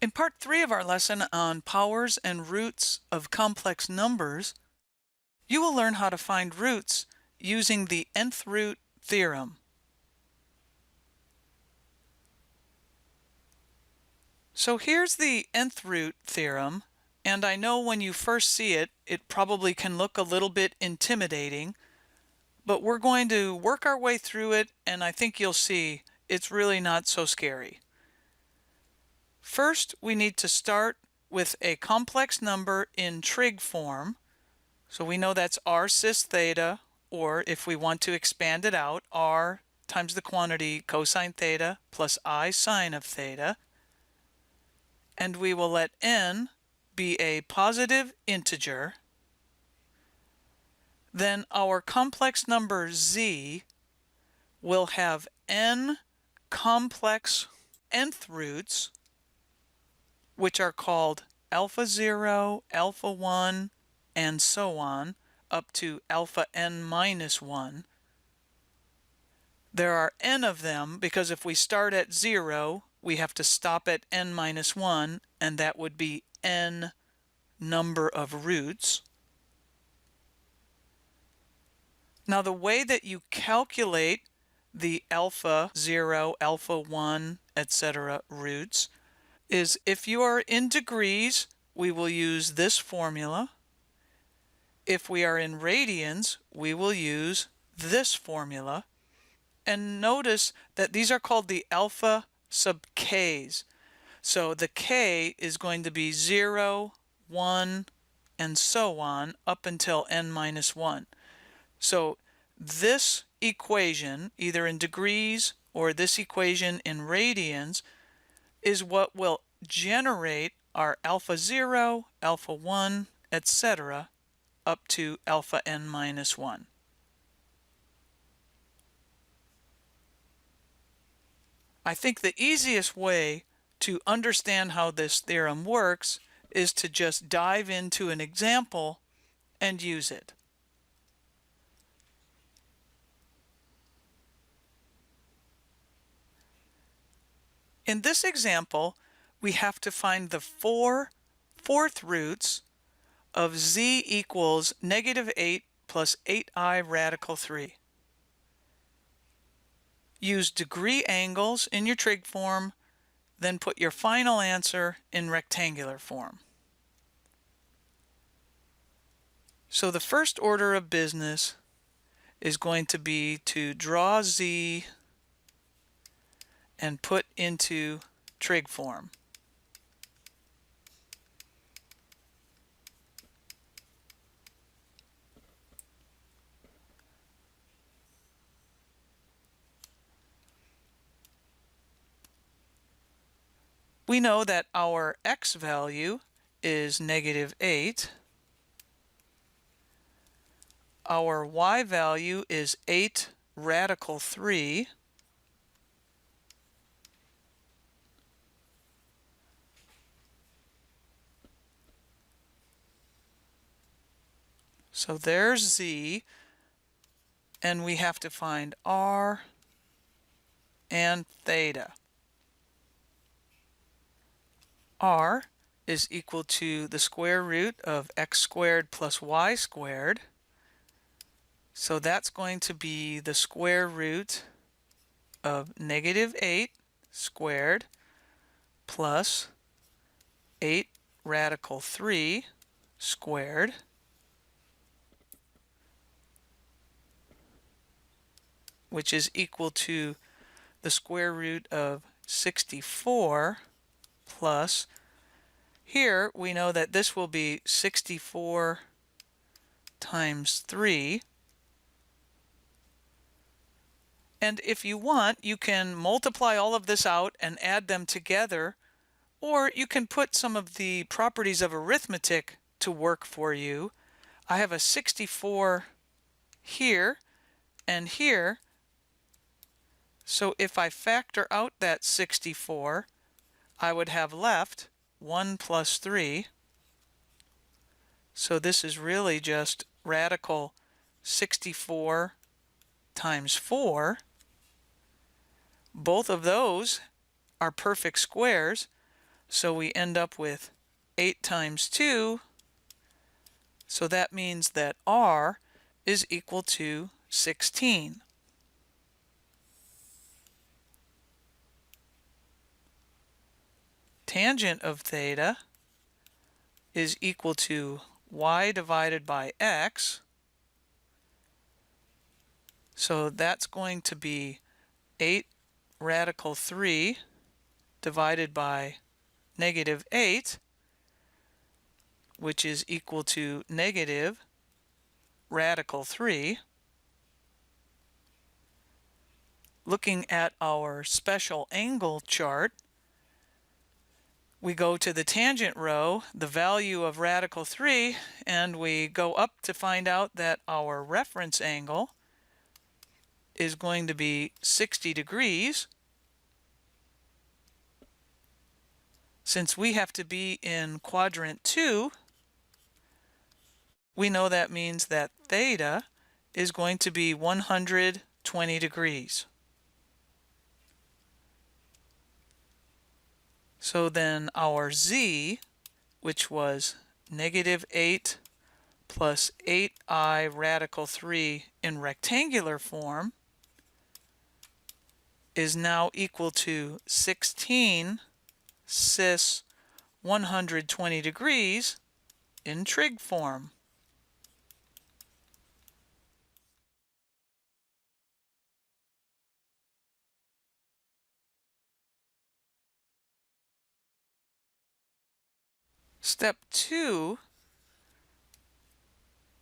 In part 3 of our lesson on powers and roots of complex numbers, you will learn how to find roots using the nth root theorem. So here's the nth root theorem, and I know when you first see it, it probably can look a little bit intimidating, but we're going to work our way through it, and I think you'll see it's really not so scary. First, we need to start with a complex number in trig form. So we know that's r cis theta, or if we want to expand it out, r times the quantity cosine theta plus I sine of theta. And we will let n be a positive integer. Then our complex number z will have n complex nth roots, which are called alpha 0, alpha 1, and so on, up to alpha n minus 1. There are n of them because if we start at 0, we have to stop at n minus 1, and that would be n number of roots. Now, the way that you calculate the alpha 0, alpha 1, etc. roots is if you are in degrees, we will use this formula. If we are in radians, we will use this formula. And notice that these are called the alpha sub k's. So the k is going to be 0, 1, and so on up until n minus 1. So this equation, either in degrees or this equation in radians, is what will generate our alpha 0, alpha 1, etc. up to alpha n minus 1. I think the easiest way to understand how this theorem works is to just dive into an example and use it. In this example, we have to find the fourth roots of z equals negative 8 plus 8i radical 3. Use degree angles in your trig form, then put your final answer in rectangular form. So the first order of business is going to be to draw z and put into trig form. We know that our x value is negative 8. Our y value is 8 radical 3. So there's z, and we have to find r and theta. R is equal to the square root of x squared plus y squared. So that's going to be the square root of negative 8 squared plus 8 radical 3 squared. Which is equal to the square root of 64 plus, here we know that this will be 64 times 3. And if you want, you can multiply all of this out and add them together, or you can put some of the properties of arithmetic to work for you. I have a 64 here and here. So if I factor out that 64, I would have left 1 plus 3. So this is really just radical 64 times 4. Both of those are perfect squares. So we end up with 8 times 2. So that means that r is equal to 16. Tangent of theta is equal to y divided by x. So that's going to be 8 radical 3 divided by negative 8, which is equal to negative radical 3. Looking at our special angle chart, we go to the tangent row, the value of radical 3, and we go up to find out that our reference angle is going to be 60 degrees. Since we have to be in quadrant 2, we know that means that theta is going to be 120 degrees. So then our z, which was negative 8 plus 8I radical 3 in rectangular form, is now equal to 16 cis 120 degrees in trig form. Step 2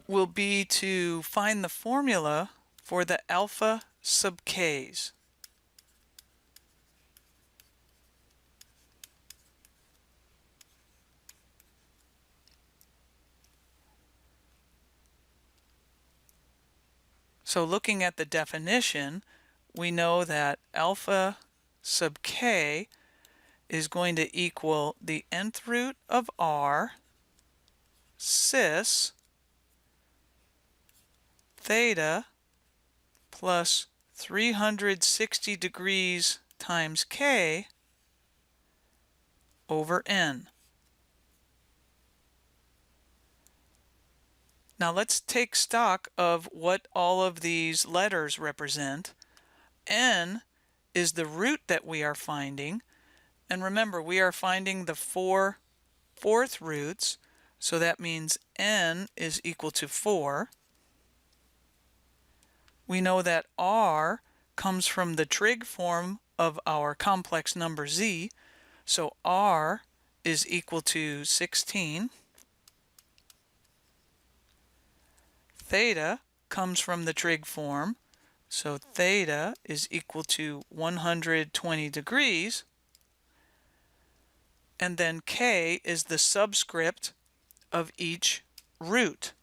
will be to find the formula for the alpha sub k's. So looking at the definition, we know that alpha sub k is going to equal the nth root of r cis theta plus 360 degrees times k over n. Now let's take stock of what all of these letters represent. N is the root that we are finding. And remember, we are finding the 4 fourth roots. So that means n is equal to 4. We know that r comes from the trig form of our complex number z. So r is equal to 16. Theta comes from the trig form, so theta is equal to 120 degrees. And then k is the subscript of each root.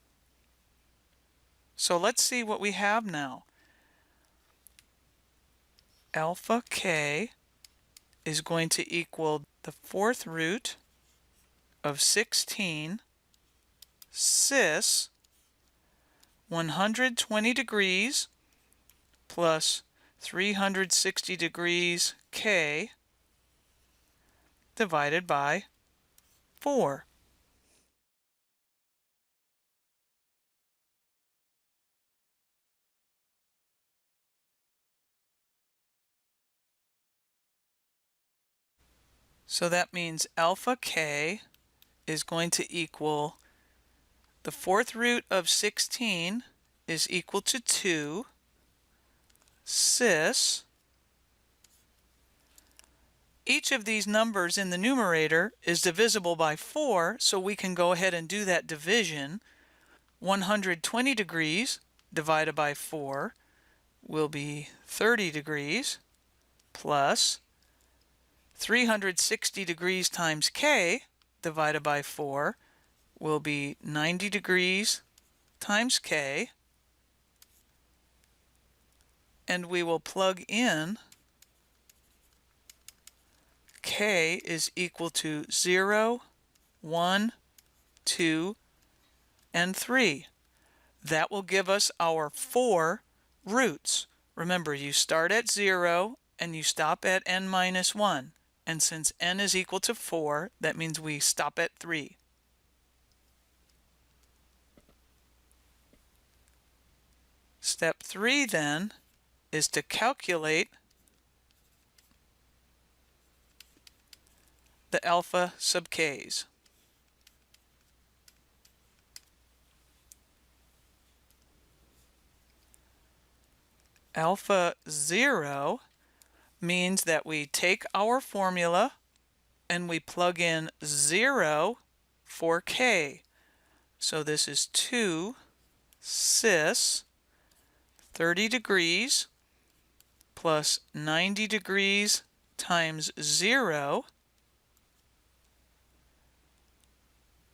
So let's see what we have now. Alpha k is going to equal the fourth root of 16 cis 120 degrees plus 360 degrees k divided by 4. So that means alpha k is going to equal the fourth root of 16 is equal to 2 cis. Each of these numbers in the numerator is divisible by 4, so we can go ahead and do that division. 120 degrees divided by 4 will be 30 degrees plus 360 degrees times k divided by 4 will be 90 degrees times k, and we will plug in k is equal to 0, 1, 2, and 3. That will give us our 4 roots. Remember, you start at 0 and you stop at n minus 1. And since n is equal to 4, that means we stop at 3. Step 3 then is to calculate the alpha sub k's. Alpha 0 means that we take our formula and we plug in 0 for k. So this is 2 cis 30 degrees plus 90 degrees times 0.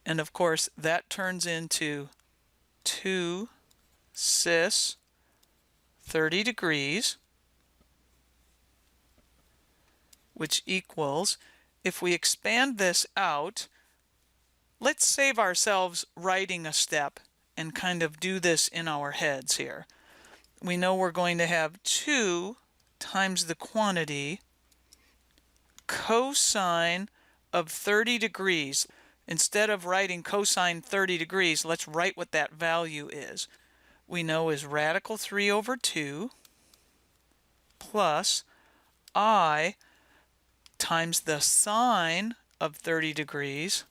And of course, that turns into 2 cis 30 degrees, which equals, if we expand this out, let's save ourselves writing a step and kind of do this in our heads here. We know we're going to have 2 times the quantity cosine of 30 degrees. Instead of writing cosine 30 degrees, let's write what that value is. We know is radical 3 over 2 plus I times the sine of 30 degrees,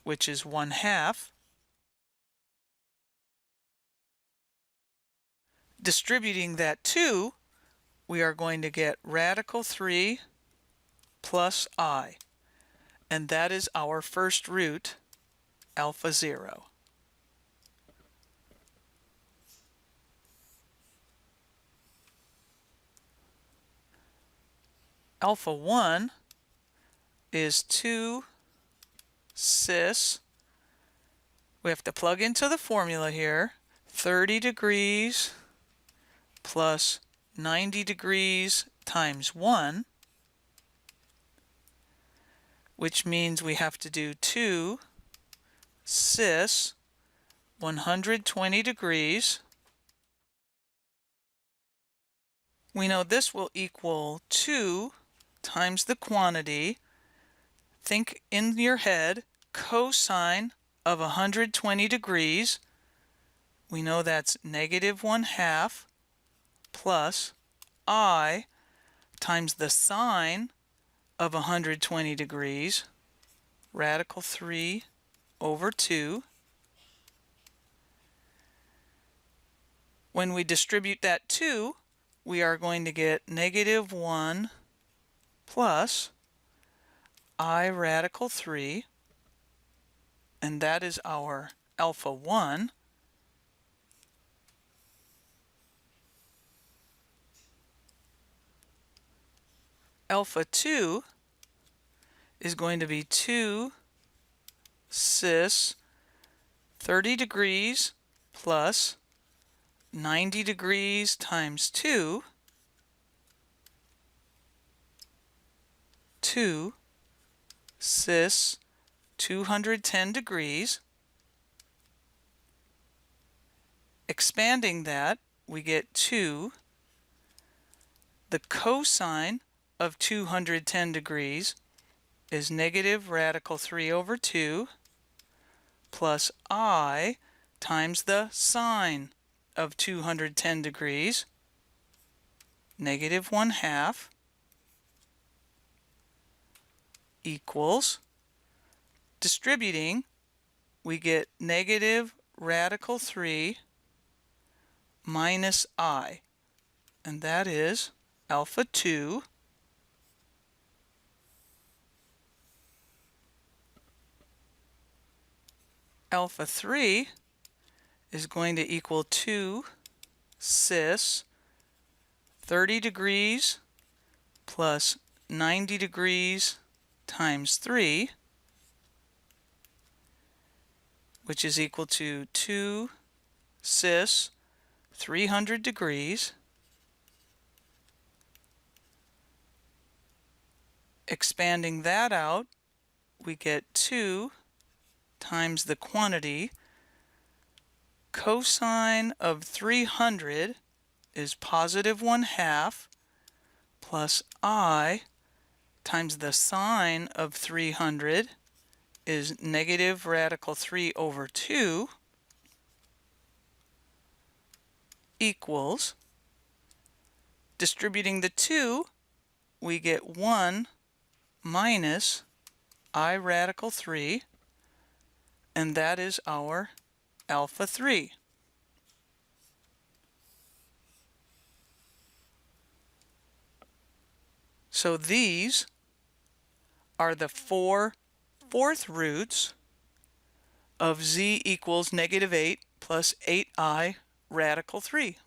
which is 1/2. Distributing that 2, we are going to get radical 3 plus I. And that is our first root, alpha 0. Alpha 1 is 2 cis. We have to plug into the formula here. 30 degrees plus 90 degrees times 1, which means we have to do 2 cis 120 degrees. We know this will equal 2 times the quantity. Think in your head, cosine of 120 degrees. We know that's negative 1/2 plus I times the sine of 120 degrees, radical 3 over 2. When we distribute that 2, we are going to get negative 1 plus I radical 3, and that is our alpha 1. Alpha 2 is going to be 2 cis 30 degrees plus 90 degrees times 2, 2 cis 210 degrees. Expanding that, we get 2. The cosine of 210 degrees is negative radical 3 over 2 plus I times the sine of 210 degrees, negative 1/2, equals, distributing, we get negative radical 3 minus I, and that is alpha 2. Alpha 3 is going to equal 2 cis 30 degrees plus 90 degrees times 3, which is equal to 2 cis 300 degrees. Expanding that out, we get 2 times the quantity. Cosine of 300 is positive 1/2 plus I times the sine of 300 is negative radical 3 over 2 equals, distributing the 2, we get 1 minus I radical 3, and that is our alpha 3. So these are the 4 fourth roots of z equals negative 8 plus 8i radical 3.